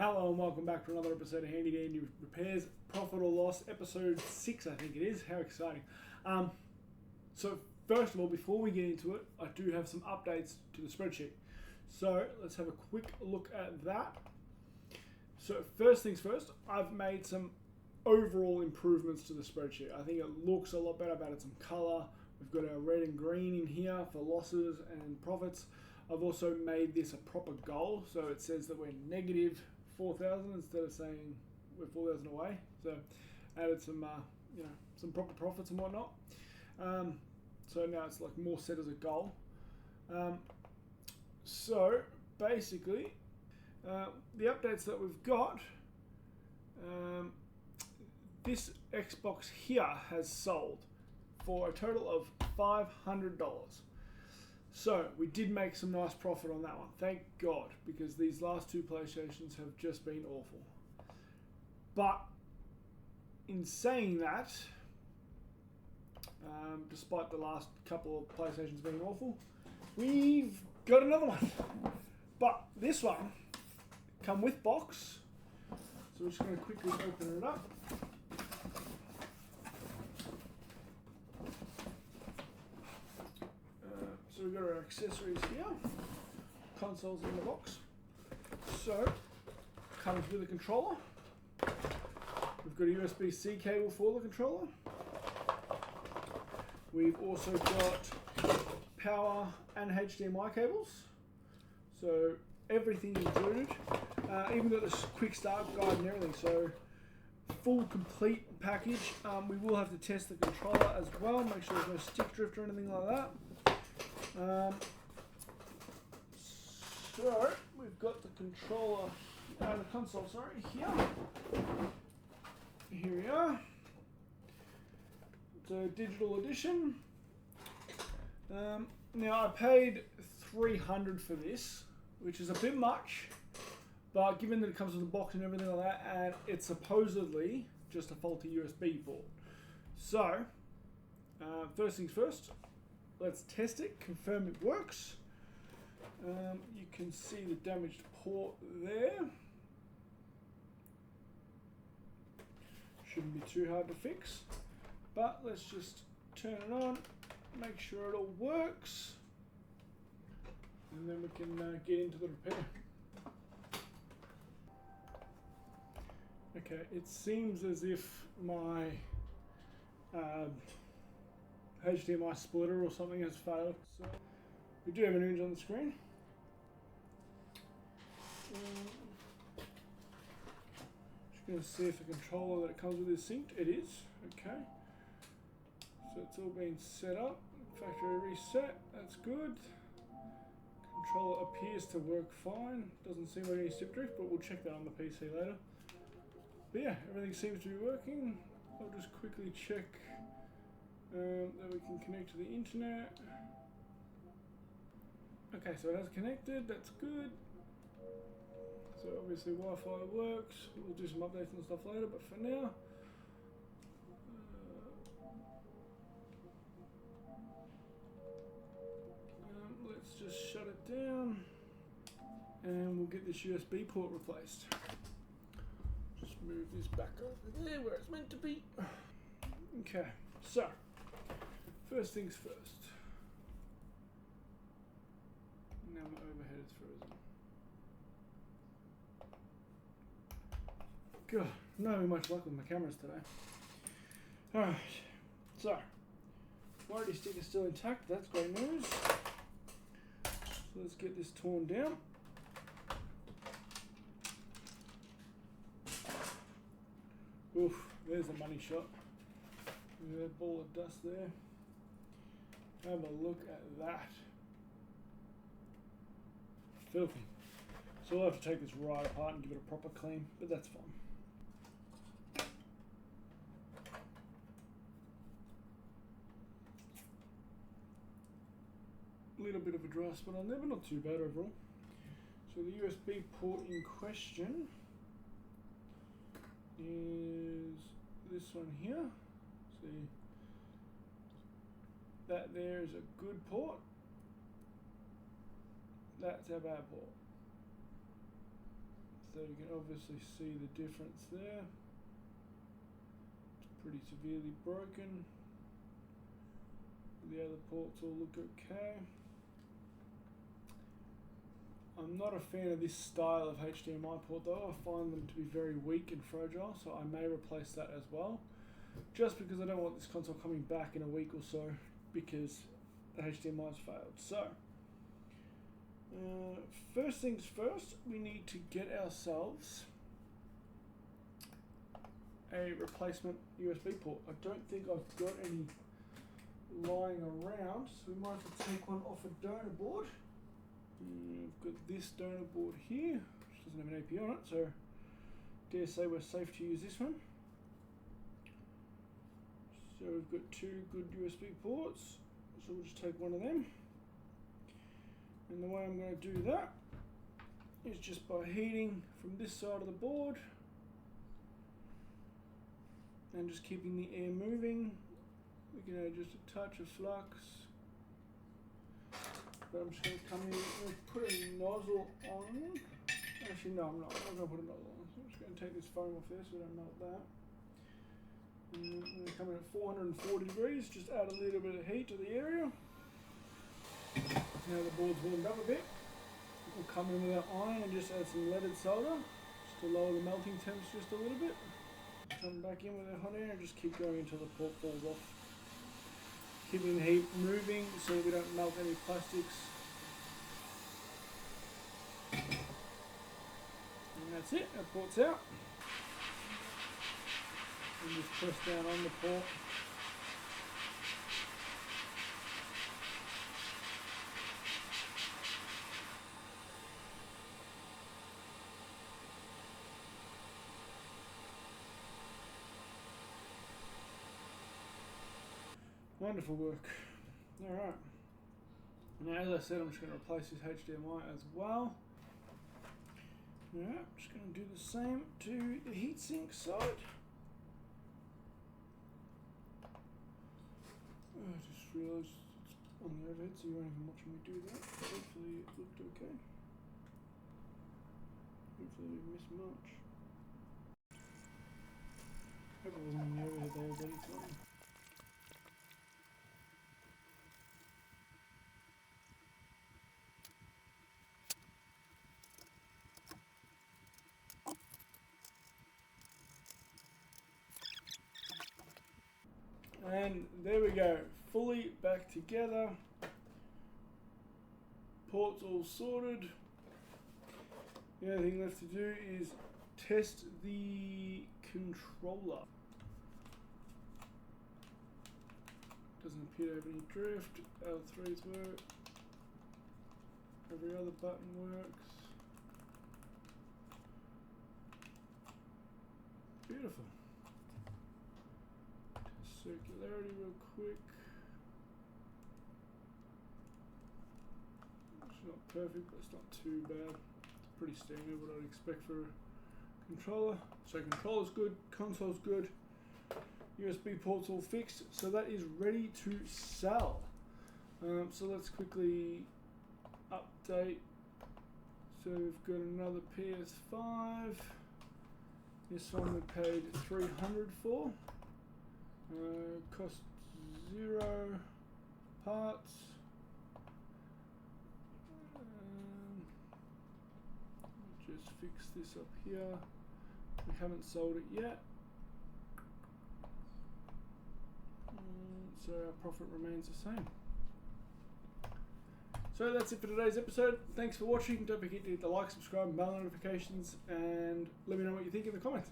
Hello and welcome back to another episode of Handy Dandy Repairs, Profit or Loss, episode 6 I think it is. How exciting. So first of all, before we get into it, I do have some updates to the spreadsheet. So let's have a quick look at that. So first things first, I've made some overall improvements to the spreadsheet. I think it looks a lot better. I've added some colour. We've got our red and green in here for losses and profits. I've also made this a proper goal, so it says that we're negative 4,000 instead of saying we're 4,000 away. So added some, some proper profits and whatnot. So now it's like more set as a goal. So basically, the updates that we've got, this Xbox here has sold for a total of $500. So we did make some nice profit on that one, thank God, because these last two PlayStations have just been awful. But in saying that, despite the last couple of PlayStations being awful, we've got another one. But this one come with box, so we're just going to quickly open it up. So we've got our accessories here, consoles in the box. So, comes with a controller. We've got a USB-C cable for the controller. We've also got power and HDMI cables. So everything included. Even got this quick start guide and everything. So full complete package. We will have to test the controller as well. Make sure there's no stick drift or anything like that. So we've got the controller, the console, here. Here we are. It's a digital edition. Now I paid $300 for this, which is a bit much, but given that it comes with a box and everything like that, and it's supposedly just a faulty USB port. So, first things first. Let's test it, confirm it works. You can see the damaged port there. Shouldn't be too hard to fix. But let's just turn it on, make sure it all works. And then we can get into the repair. Okay, it seems as if my HDMI splitter or something has failed. So we do have an image on the screen. Just going to see if the controller that it comes with is synced. It is. Okay. So it's all been set up. Factory reset. That's good. Controller appears to work fine. Doesn't seem like any stick drift, but we'll check that on the PC later. But yeah, everything seems to be working. I'll just quickly check that we can connect to the internet. Okay, so it has connected, that's good. So obviously Wi-Fi works. We'll do some updates and stuff later, but for now, let's just shut it down and we'll get this USB port replaced. Just move this back over there where it's meant to be. Okay, so first things first. Now my overhead is frozen. God, I'm not having much luck with my cameras today. Alright, so warranty stick is still intact, that's great news. So let's get this torn down. Oof, there's a money shot. Look at that ball of dust there. Have a look at that. Filthy. So I'll have to take this right apart and give it a proper clean, but that's fine. A little bit of a dry spot on there, but not too bad overall. So the USB port in question is this one here. See, that there is a good port. That's our bad port. so you can obviously see the difference there. It's pretty severely broken. The other ports all look okay. I'm not a fan of this style of HDMI port though. I find them to be very weak and fragile, so I may replace that as well. Just because I don't want this console coming back in a week or so because the HDMI has failed. So, first things first, we need to get ourselves a replacement USB port. I don't think I've got any lying around, so we might have to take one off a donor board. I've got this donor board here, which doesn't have an AP on it, so dare say we're safe to use this one. So we've got two good USB ports, so we'll just take one of them. And the way I'm going to do that is just by heating from this side of the board and just keeping the air moving. We can add just a touch of flux. But I'm just going to come in and put a nozzle on. Actually, no, I'm not going to put a nozzle on. So I'm just going to take this foam off there so we don't melt that. And I'm going to come in at 440 degrees, just add a little bit of heat to the area. Now the board's warmed up a bit. We'll come in with our iron and just add some leaded solder, just to lower the melting temps just a little bit. Come back in with our hot air and just keep going until the port falls off. Keeping the heat moving so we don't melt any plastics. And that's it, our port's out. And just press down on the port. Wonderful work. Alright. Now as I said, I'm just going to replace this HDMI as well. Alright, I'm just going to do the same to the heatsink side. I just realised it's on the overhead, so you weren't even watching me do that. Hopefully it looked okay. Hopefully we didn't miss much. Hope it wasn't on the overhead the whole bloody time. And there we go, fully back together. Ports all sorted. The only thing left to do is test the controller. Doesn't appear to have any drift. L3s work. Every other button works. Beautiful. Circularity real quick. It's not perfect, but it's not too bad. It's pretty standard, what I'd expect for a controller. So controller's good, console's good, USB ports all fixed, so that is ready to sell. So let's quickly update. So we've got another PS5. This one we paid $300 for. Cost 0 parts. Just fix this up here. We haven't sold it yet. So our profit remains the same. So that's it for today's episode. Thanks for watching. Don't forget to hit the like, subscribe, and bell notifications, and let me know what you think in the comments.